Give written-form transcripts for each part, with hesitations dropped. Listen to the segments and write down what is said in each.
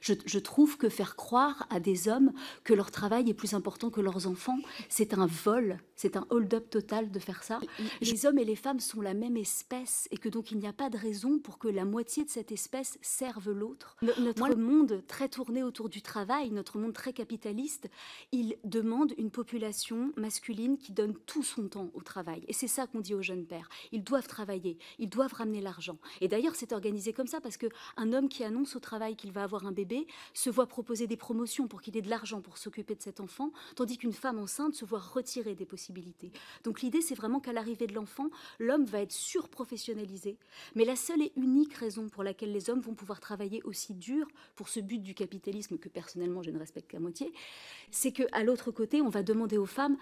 Je trouve que faire croire à des hommes que leur travail est plus important que leurs enfants, c'est un vol, c'est un hold-up total de faire ça. Les hommes et les femmes sont la même espèce et que donc il n'y a pas de raison pour que la moitié de cette espèce serve l'autre. Notre monde très tourné autour du travail, notre monde très capitaliste, il demande une population masculine qui donne tout son temps au travail. Et c'est ça qu'on dit aux jeunes pères. Ils doivent travailler, ils doivent ramener l'argent. Et d'ailleurs, c'est organisé comme ça parce qu'un homme qui annonce au travail qu'il va avoir un bébé se voit proposer des promotions pour qu'il ait de l'argent pour s'occuper de cet enfant, tandis qu'une femme enceinte se voit retirer des possibilités. Donc l'idée, c'est vraiment qu'à l'arrivée de l'enfant, l'homme va être surprofessionnalisé. Mais la seule et unique raison pour laquelle les hommes vont pouvoir travailler aussi dur pour ce but du capitalisme que personnellement je ne respecte qu'à moitié, c'est qu'à l'autre côté, on va demander aux femmes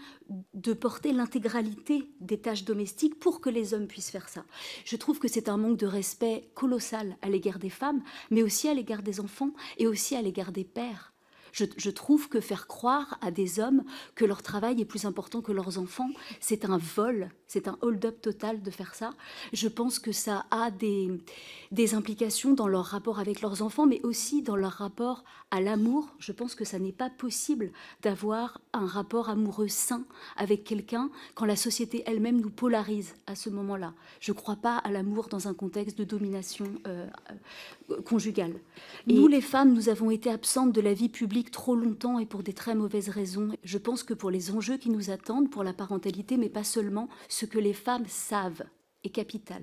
de porter l'intégralité des tâches domestiques pour que les hommes puissent faire ça. Je trouve que c'est un manque de respect colossal à l'égard des femmes, mais aussi à l'égard des enfants et aussi à l'égard des pères. Je trouve que faire croire à des hommes que leur travail est plus important que leurs enfants, c'est un vol, c'est un hold-up total de faire ça. Je pense que ça a des implications dans leur rapport avec leurs enfants, mais aussi dans leur rapport à l'amour. Je pense que ça n'est pas possible d'avoir un rapport amoureux sain avec quelqu'un quand la société elle-même nous polarise à ce moment-là. Je ne crois pas à l'amour dans un contexte de domination conjugale. Nous, les femmes, nous avons été absentes de la vie publique trop longtemps et pour des très mauvaises raisons. Je pense que pour les enjeux qui nous attendent, pour la parentalité, mais pas seulement, ce que les femmes savent est capital.